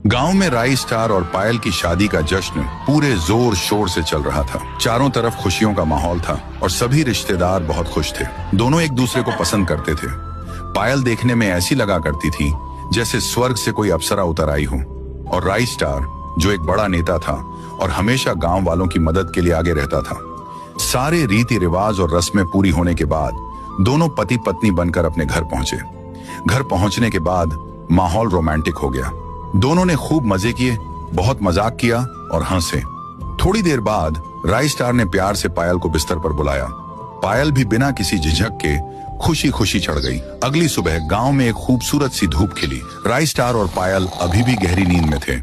गांव में राई स्टार और पायल की शादी का जश्न पूरे जोर शोर से चल रहा था। चारों तरफ खुशियों का माहौल था और सभी रिश्तेदार बहुत खुश थे। दोनों एक दूसरे को पसंद करते थे। पायल देखने में ऐसी लगा करती थी जैसे स्वर्ग से कोई अप्सरा उतर आई हो, और राई स्टार जो एक बड़ा नेता था और हमेशा गांव वालों की मदद के लिए आगे रहता था। सारे रीति रिवाज और रस्में पूरी होने के बाद दोनों पति पत्नी बनकर अपने घर पहुंचे। घर पहुंचने के बाद माहौल रोमांटिक हो गया। दोनों ने खूब मजे किए, बहुत मजाक किया और हंसे। थोड़ी देर बाद राई स्टार ने प्यार से पायल को बिस्तर पर बुलाया। पायल भी बिना किसी झिझक के खुशी खुशी चढ़ गई। अगली सुबह गांव में एक खूबसूरत सी धूप खिली। राई स्टार और पायल अभी भी गहरी नींद में थे।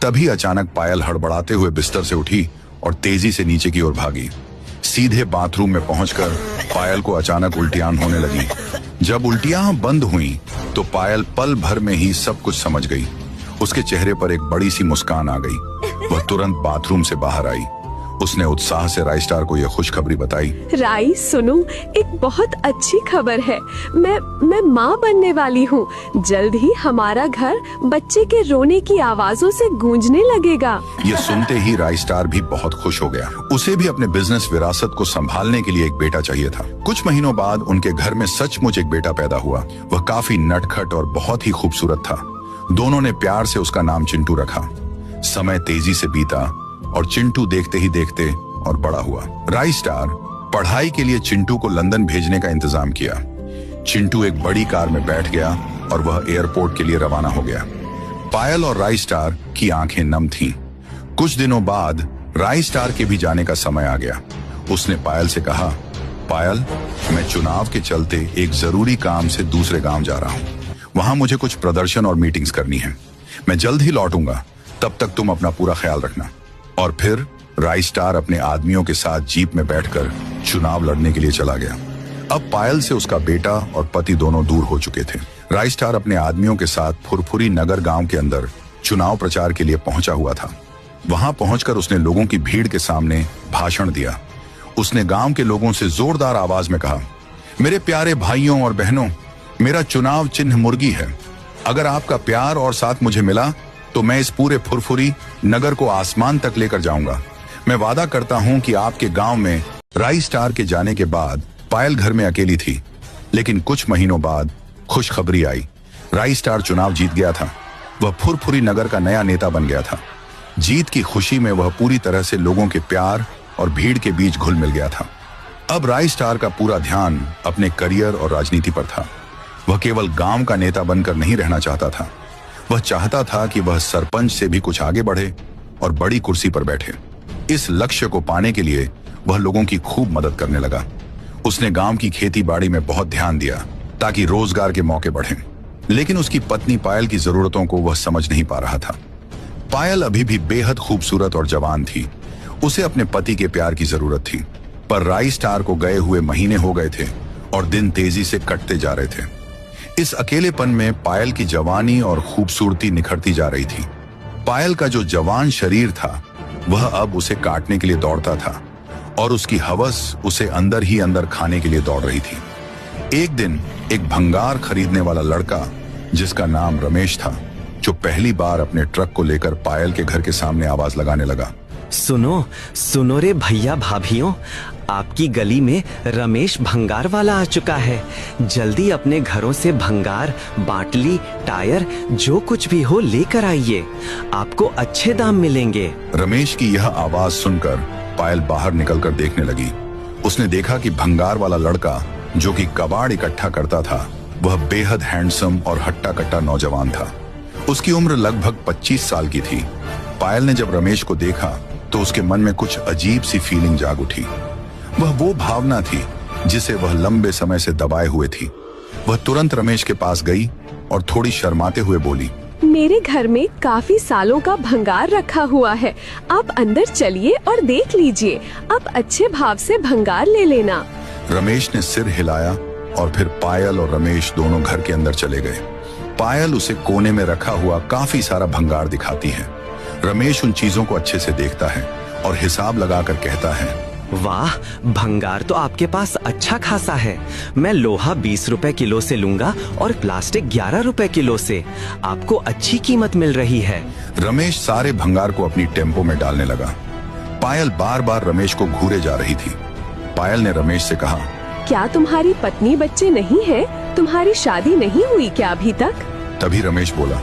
तभी अचानक पायल हड़बड़ाते हुए बिस्तर से उठी और तेजी से नीचे की ओर भागी। सीधे बाथरूम में पहुंचकर पायल को अचानक उल्टियां होने लगी। जब उल्टियां बंद हुई तो पायल पल भर में ही सब कुछ समझ गई। उसके चेहरे पर एक बड़ी सी मुस्कान आ गई। वह तुरंत बाथरूम से बाहर आई। उसने उत्साह से राई स्टार को यह खुशखबरी बताई। राई सुनो, एक बहुत अच्छी खबर है। मैं माँ बनने वाली हूँ। जल्द ही हमारा घर बच्चे के रोने की आवाजों से गूंजने लगेगा। ये सुनते ही राई स्टार भी बहुत खुश हो गया। उसे भी अपने बिजनेस विरासत को संभालने के लिए एक बेटा चाहिए था। कुछ महीनों बाद उनके घर में सचमुच एक बेटा पैदा हुआ। वह काफी नटखट और बहुत ही खूबसूरत था। दोनों ने प्यार से उसका नाम चिंटू रखा। समय तेजी से बीता और चिंटू देखते ही देखते और बड़ा हुआ। राई स्टार पढ़ाई के लिए चिंटू को लंदन भेजने का इंतजाम किया। चिंटू एक बड़ी कार में बैठ गया और वह एयरपोर्ट के लिए रवाना हो गया। पायल और राई स्टार की आंखें नम थीं। कुछ दिनों बाद राई स्टार के भी जाने का समय आ गया। उसने पायल से कहा, पायल, मैं चुनाव के चलते एक जरूरी काम से दूसरे गांव जा रहा हूं। वहां मुझे कुछ प्रदर्शन और मीटिंग्स करनी है। मैं जल्द ही लौटूंगा, तब तक तुम अपना पूरा ख्याल रखना। और फिर राई स्टार अपने आदमियों के साथ जीप में बैठकर चुनाव लड़ने के लिए चला गया। अब पायल से उसका बेटा और पति दोनों दूर हो चुके थे। राई स्टार अपने आदमियों के साथ फुरफुरी नगर गांव के अंदर चुनाव प्रचार के लिए पहुंचा हुआ था। वहां पहुंचकर उसने लोगों की भीड़ के सामने भाषण दिया। उसने गांव के लोगों से जोरदार आवाज में कहा, मेरे प्यारे भाइयों और बहनों, मेरा चुनाव चिन्ह मुर्गी है। अगर आपका प्यार और साथ मुझे मिला तो मैं इस पूरे फुरफुरी नगर को आसमान तक लेकर जाऊंगा। मैं वादा करता हूं कि आपके गांव में राई स्टार के जाने के बाद पायल घर में अकेली थी, लेकिन कुछ महीनों बाद खुशखबरी आई। राई स्टार चुनाव जीत गया था। वह फुरफुरी नगर का नया नेता बन गया था। जीत की खुशी में वह पूरी तरह से लोगों के प्यार और भीड़ के बीच घुल मिल गया था। अब राई स्टार का पूरा ध्यान अपने करियर और राजनीति पर था। वह केवल गांव का नेता बनकर नहीं रहना चाहता था। वह चाहता था कि वह सरपंच से भी कुछ आगे बढ़े और बड़ी कुर्सी पर बैठे। इस लक्ष्य को पाने के लिए वह लोगों की खूब मदद करने लगा। उसने गांव की खेती बाड़ी में बहुत ध्यान दिया ताकि रोजगार के मौके बढ़ें। लेकिन उसकी पत्नी पायल की जरूरतों को वह समझ नहीं पा रहा था। पायल अभी भी बेहद खूबसूरत और जवान थी। उसे अपने पति के प्यार की जरूरत थी। पर राई स्टार को गए हुए महीने हो गए थे और दिन तेजी से कटते जा रहे थे। इस अकेलेपन में पायल की जवानी और खूबसूरती निखरती जा रही थी। पायल का जो जवान शरीर था वह अब उसे काटने के लिए दौड़ता था और उसकी हवस उसे अंदर ही अंदर खाने के लिए दौड़ रही थी। एक दिन एक भंगार खरीदने वाला लड़का, जिसका नाम रमेश था, जो पहली बार अपने ट्रक को लेकर पायल के घर के सामने आवाज लगाने लगा। सुनो सुनो रे भैया भाभियों, आपकी गली में रमेश भंगार वाला आ चुका है। जल्दी अपने घरों से भंगार, बाटली, टायर, जो कुछ भी हो लेकर आइए। आपको अच्छे दाम मिलेंगे। रमेश की यह आवाज सुनकर पायल बाहर निकलकर देखने लगी। उसने देखा कि भंगार वाला लड़का, जो कि कबाड़ इकट्ठा करता था, वह बेहद हैंडसम और हट्टा कट्टा नौजवान था। उसकी उम्र लगभग 25 साल की थी। पायल ने जब रमेश को देखा तो उसके मन में कुछ अजीब सी फीलिंग जाग उठी। वह वो भावना थी जिसे वह लंबे समय से दबाए हुए थी। वह तुरंत रमेश के पास गई और थोड़ी शर्माते हुए बोली, मेरे घर में काफी सालों का भंगार रखा हुआ है। आप अंदर चलिए और देख लीजिए। आप अच्छे भाव से भंगार ले लेना। रमेश ने सिर हिलाया और फिर पायल और रमेश दोनों घर के अंदर चले गए। पायल उसे कोने में रखा हुआ काफी सारा भंगार दिखाती है। रमेश उन चीजों को अच्छे से देखता है और हिसाब लगाकर कहता है, वाह, भंगार तो आपके पास अच्छा खासा है। मैं लोहा 20 रुपए किलो से लूंगा और प्लास्टिक 11 रुपए किलो से। आपको अच्छी कीमत मिल रही है। रमेश सारे भंगार को अपनी टेम्पो में डालने लगा। पायल बार बार रमेश को घूरे जा रही थी। पायल ने रमेश से कहा, क्या तुम्हारी पत्नी बच्चे नहीं है? तुम्हारी शादी नहीं हुई क्या अभी तक? तभी रमेश बोला,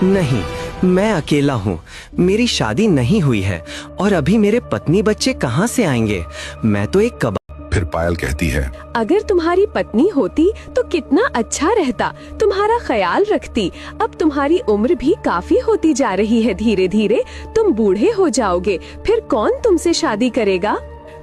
नहीं, मैं अकेला हूँ। मेरी शादी नहीं हुई है और अभी मेरे पत्नी बच्चे कहाँ से आएंगे? मैं तो एक कबाड़। फिर पायल कहती है, अगर तुम्हारी पत्नी होती तो कितना अच्छा रहता, तुम्हारा ख्याल रखती। अब तुम्हारी उम्र भी काफी होती जा रही है, धीरे धीरे तुम बूढ़े हो जाओगे, फिर कौन तुमसे शादी करेगा?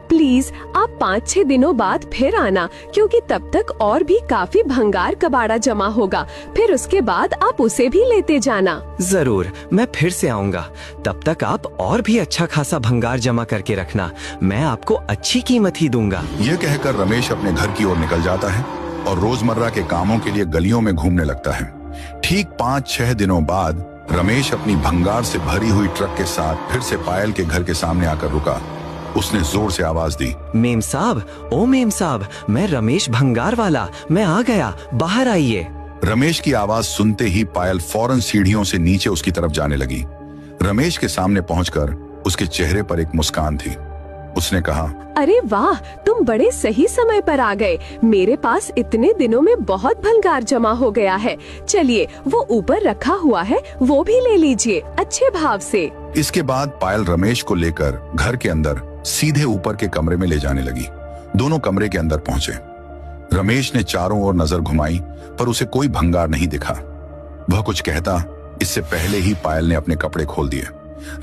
प्लीज आप 5-6 दिनों बाद फिर आना, क्योंकि तब तक और भी काफी भंगार कबाड़ा जमा होगा। फिर उसके बाद आप उसे भी लेते जाना। जरूर, मैं फिर से आऊंगा। तब तक आप और भी अच्छा खासा भंगार जमा करके रखना। मैं आपको अच्छी कीमत ही दूंगा। यह कहकर रमेश अपने घर की ओर निकल जाता है और रोजमर्रा के कामों के लिए गलियों में घूमने लगता है। ठीक 5-6 दिनों बाद रमेश अपनी भंगार से भरी हुई ट्रक के साथ फिर से पायल के घर के सामने आकर रुका। उसने जोर से आवाज दी, मेम साहब, ओ मेम साहब, मैं रमेश भंगार वाला, मैं आ गया, बाहर आइए। रमेश की आवाज सुनते ही पायल फौरन सीढ़ियों से नीचे उसकी तरफ जाने लगी। रमेश के सामने पहुंचकर उसके चेहरे पर एक मुस्कान थी। उसने कहा, अरे वाह, तुम बड़े सही समय पर आ गए। मेरे पास इतने दिनों में बहुत भंगार जमा हो गया है। चलिए, वो ऊपर रखा हुआ है, वो भी ले लीजिए अच्छे भाव से। इसके बाद पायल रमेश को लेकर घर के अंदर सीधे ऊपर के कमरे में ले जाने लगी। दोनों कमरे के अंदर पहुंचे। रमेश ने चारों ओर नजर घुमाई, पर उसे कोई भंगार नहीं दिखा। वह कुछ कहता इससे पहले ही पायल ने अपने कपड़े खोल दिए।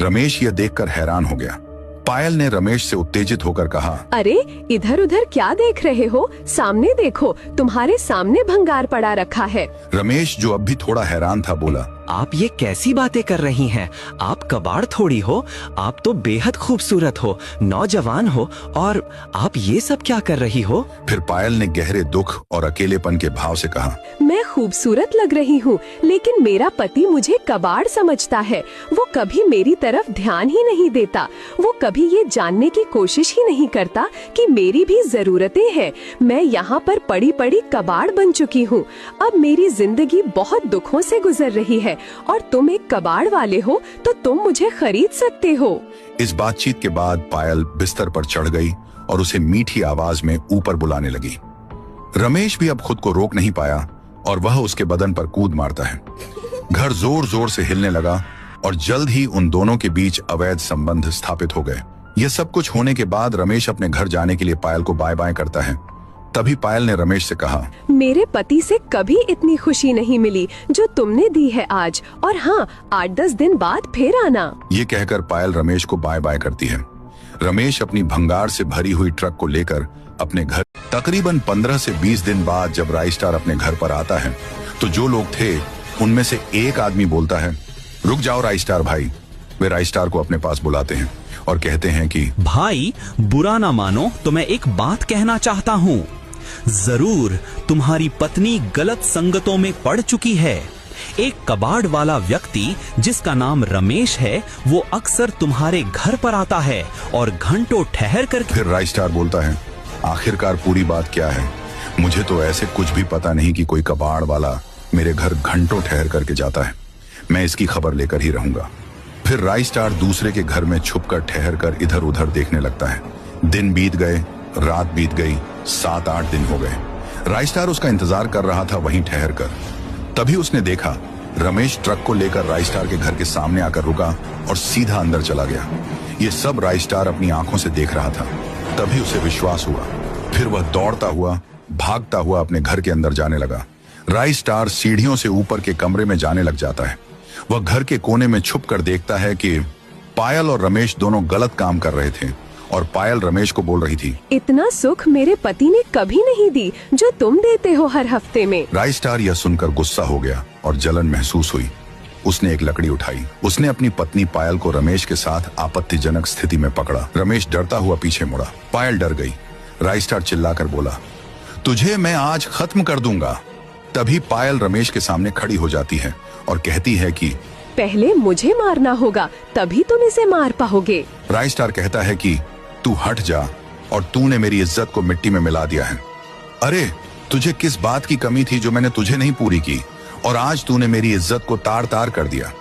रमेश यह देखकर हैरान हो गया। पायल ने रमेश से उत्तेजित होकर कहा, अरे इधर उधर क्या देख रहे हो? सामने देखो, तुम्हारे सामने भंगार पड़ा रखा है। रमेश, जो अब भी थोड़ा हैरान था, बोला, आप ये कैसी बातें कर रही हैं? आप कबाड़ थोड़ी हो, आप तो बेहद खूबसूरत हो, नौजवान हो, और आप ये सब क्या कर रही हो? फिर पायल ने गहरे दुख और अकेलेपन के भाव से कहा, मैं खूबसूरत लग रही हूँ, लेकिन मेरा पति मुझे कबाड़ समझता है। वो कभी मेरी तरफ ध्यान ही नहीं देता। वो कभी ये जानने की कोशिश ही नहीं करता कि मेरी भी जरूरतें हैं। मैं यहाँ पर पड़ी पड़ी कबाड़ बन चुकी हूँ। अब मेरी जिंदगी बहुत दुखों से गुजर रही है, और तुम एक कबाड़ वाले हो तो तुम मुझे खरीद सकते हो। इस बातचीत के बाद पायल बिस्तर पर चढ़ गई और उसे मीठी आवाज में ऊपर बुलाने लगी। रमेश भी अब खुद को रोक नहीं पाया और वह उसके बदन पर कूद मारता है। घर जोर जोर से हिलने लगा और जल्द ही उन दोनों के बीच अवैध संबंध स्थापित हो गए। यह सब कुछ होने के बाद रमेश अपने घर जाने के लिए पायल को बाय बाय करता है। तभी पायल ने रमेश से कहा, मेरे पति से कभी इतनी खुशी नहीं मिली जो तुमने दी है आज, और हाँ, 8-10 दिन बाद फिर आना। ये कहकर पायल रमेश को बाय बाय करती है। रमेश अपनी भंगार से भरी हुई ट्रक को लेकर अपने घर तकरीबन 15 से 20 दिन बाद जब राइस्टार अपने घर पर आता है, तो जो लोग थे उनमें से एक आदमी बोलता है, रुक जाओ राइस्टार भाई। वे राइस्टार को अपने पास बुलाते हैं और कहते हैं कि भाई, बुरा ना मानो तो मैं एक बात कहना चाहता हूँ। जरूर तुम्हारी पत्नी गलत संगतों में पड़ चुकी है। एक कबाड़ वाला व्यक्ति जिसका नाम रमेश है, वो अक्सर तुम्हारे घर पर आता है और घंटों ठहर कर। फिर राइस्टार बोलता है, आखिरकार पूरी बात क्या है? मुझे तो ऐसे कुछ भी पता नहीं कि कोई कबाड़ वाला मेरे घर घंटों ठहर करके जाता है। मैं इसकी खबर लेकर ही रहूंगा। फिर राइस्टार दूसरे के घर में छुपकर ठहर कर इधर उधर देखने लगता है। दिन बीत गए, रात बीत गई, 7-8 दिन हो गए। राइस्टार उसका इंतजार कर रहा था वहीं ठहर कर। तभी उसने देखा रमेश ट्रक को लेकर राइस्टार के घर के सामने आकर रुका और सीधा अंदर चला गया। ये सब राइस्टार अपनी आंखों से देख रहा था। तभी उसे विश्वास हुआ। फिर वह दौड़ता हुआ, भागता हुआ अपने घर के अंदर जाने लगा। राइस्टार सीढ़ियों से ऊपर के कमरे में जाने लग जाता है। वह घर के कोने में छुप कर देखता है कि पायल और रमेश दोनों गलत काम कर रहे थे और पायल रमेश को बोल रही थी, इतना सुख मेरे पति ने कभी नहीं दी जो तुम देते हो हर हफ्ते में। राइस्टार यह सुनकर गुस्सा हो गया और जलन महसूस हुई। उसने एक लकड़ी उठाई। उसने अपनी पत्नी पायल को रमेश के साथ आपत्तिजनक स्थिति में पकड़ा। रमेश डरता हुआ पीछे मुड़ा। पायल डर गई। राइस्टार चिल्लाकर बोला, तुझे मैं आज खत्म कर दूंगा। तभी पायल रमेश के सामने खड़ी हो जाती है और कहती है कि पहले मुझे मारना होगा, तभी तुम इसे मार पाओगे। राइस्टार कहता है कि तू हट जा, और तूने मेरी इज्जत को मिट्टी में मिला दिया है। अरे तुझे किस बात की कमी थी जो मैंने तुझे नहीं पूरी की, और आज तूने मेरी इज्जत को तार तार कर दिया।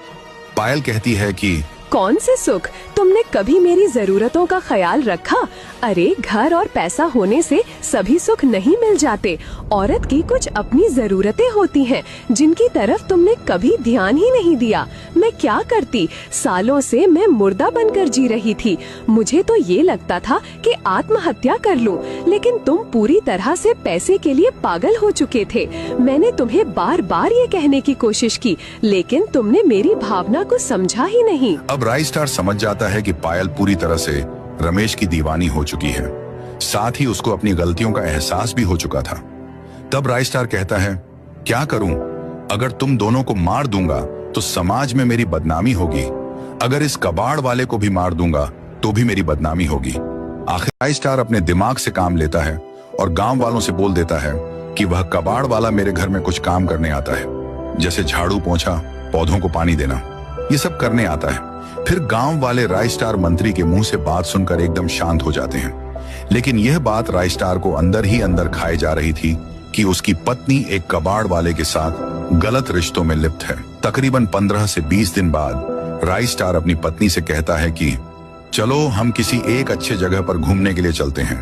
पायल कहती है कि कौन से सुख? तुमने कभी मेरी जरूरतों का ख्याल रखा? अरे घर और पैसा होने से सभी सुख नहीं मिल जाते। औरत की कुछ अपनी जरूरतें होती हैं जिनकी तरफ तुमने कभी ध्यान ही नहीं दिया। मैं क्या करती? सालों से मैं मुर्दा बनकर जी रही थी। मुझे तो ये लगता था कि आत्महत्या कर लूं, लेकिन तुम पूरी तरह से पैसे के लिए पागल हो चुके थे। मैंने तुम्हें बार बार ये कहने की कोशिश की, लेकिन तुमने मेरी भावना को समझा ही नहीं। अब राइस्टार समझ जाता है कि पायल पूरी तरह से रमेश की दीवानी हो चुकी है, साथ ही उसको अपनी गलतियों का एहसास भी हो चुका था। तब राइस्टार कहता है, क्या करूं? अगर तुम दोनों को मार दूंगा तो समाज में मेरी बदनामी होगी। अगर इस कबाड़ वाले को भी मार दूंगा तो भी मेरी बदनामी होगी। आखिर राइस्टार अपने दिमाग से काम लेता है और गांव वालों से बोल देता है कि वह कबाड़ वाला मेरे घर में कुछ काम करने आता है, जैसे झाड़ू पोंछा, पौधों को पानी देना, ये सब करने आता है। फिर गांव वाले राइस्टार मंत्री के मुंह से बात सुनकर एकदम शांत हो जाते हैं। लेकिन यह बात राइस्टार को अंदर ही अंदर खाए जा रही थी कि उसकी पत्नी एक कबाड़ वाले के साथ गलत रिश्तों में लिप्त है। तकरीबन 15 से 20 दिन बाद राइस्टार अपनी पत्नी से कहता है कि चलो हम किसी एक अच्छे जगह पर घूमने के लिए चलते हैं।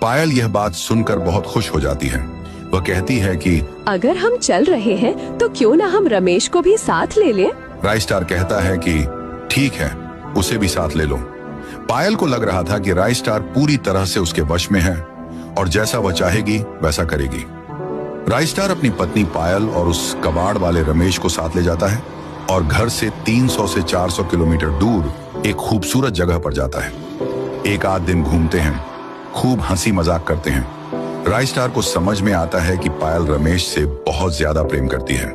पायल यह बात सुनकर बहुत खुश हो जाती है। वह कहती है कि अगर हम चल रहे हैं तो क्यों ना हम रमेश को भी साथ ले लें? राइस्टार कहता है कि ठीक है, उसे भी साथ ले लो। पायल को लग रहा था कि राइस्टार पूरी तरह से उसके वश में है और जैसा वह चाहेगी वैसा करेगी। राइस्टार अपनी पत्नी पायल और उस कबाड़ वाले रमेश को साथ ले जाता है और घर से 300 से 400 किलोमीटर दूर एक खूबसूरत जगह पर जाता है। एक आध दिन घूमते हैं, खूब हंसी मजाक करते हैं। राइस्टार को समझ में आता है कि पायल रमेश से बहुत ज्यादा प्रेम करती है,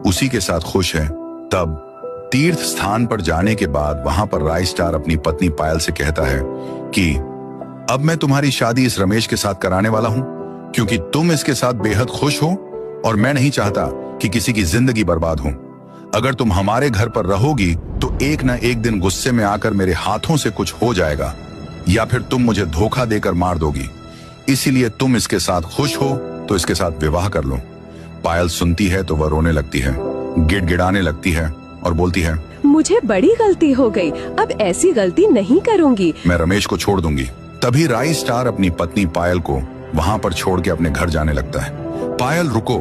उसी के साथ खुश है। तब तीर्थ स्थान पर जाने के बाद वहां पर राइस्टार अपनी पत्नी पायल से कहता है कि अब मैं तुम्हारी शादी इस रमेश के साथ कराने वाला हूं, क्योंकि तुम इसके साथ बेहद खुश हो और मैं नहीं चाहता कि किसी की जिंदगी बर्बाद हो। अगर तुम हमारे घर पर रहोगी तो एक न एक दिन गुस्से में आकर मेरे हाथों से कुछ हो जाएगा, या फिर तुम मुझे धोखा देकर मार दोगी। इसीलिए तुम इसके साथ खुश हो तो इसके साथ विवाह कर लो। पायल सुनती है तो वह रोने लगती है, गिड़गिड़ाने लगती है और बोलती है, मुझे बड़ी गलती हो गई, अब ऐसी गलती नहीं करूंगी। मैं रमेश को छोड़ दूंगी। तभी राइस्टार अपनी पत्नी पायल को वहां पर छोड़ के अपने घर जाने लगता है। पायल रुको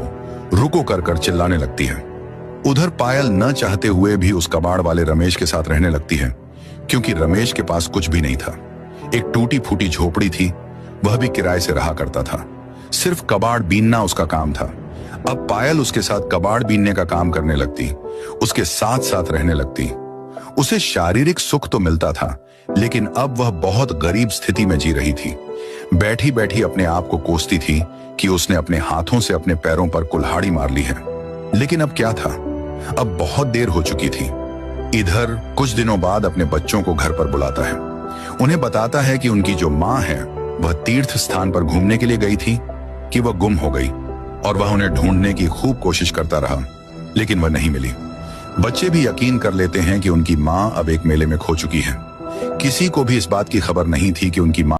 रुको कर चिल्लाने लगती है। उधर पायल न चाहते हुए भी उस कबाड़ वाले रमेश के साथ रहने लगती है, क्योंकि रमेश के पास कुछ भी नहीं था। एक टूटी फूटी झोपड़ी थी, वह भी किराए से रहा करता था। सिर्फ कबाड़ बीनना उसका काम था। अब पायल उसके साथ कबाड़ बीनने का काम करने लगती, उसके साथ साथ रहने लगती। उसे शारीरिक सुख तो मिलता था, लेकिन अब वह बहुत गरीब स्थिति में जी रही थी। बैठी बैठी अपने आप को कोसती थी कि उसने अपने हाथों से अपने पैरों पर कुल्हाड़ी मार ली है। लेकिन अब क्या था, अब बहुत देर हो चुकी थी। इधर कुछ दिनों बाद अपने बच्चों को घर पर बुलाता है। उन्हें बताता है कि उनकी जो माँ है वह तीर्थ स्थान पर घूमने के लिए गई थी, कि वह गुम हो गई, और वह उन्हें ढूंढने की खूब कोशिश करता रहा, लेकिन वह नहीं मिली। बच्चे भी यकीन कर लेते हैं कि उनकी माँ अब एक मेले में खो चुकी है। किसी को भी इस बात की खबर नहीं थी कि उनकी माँ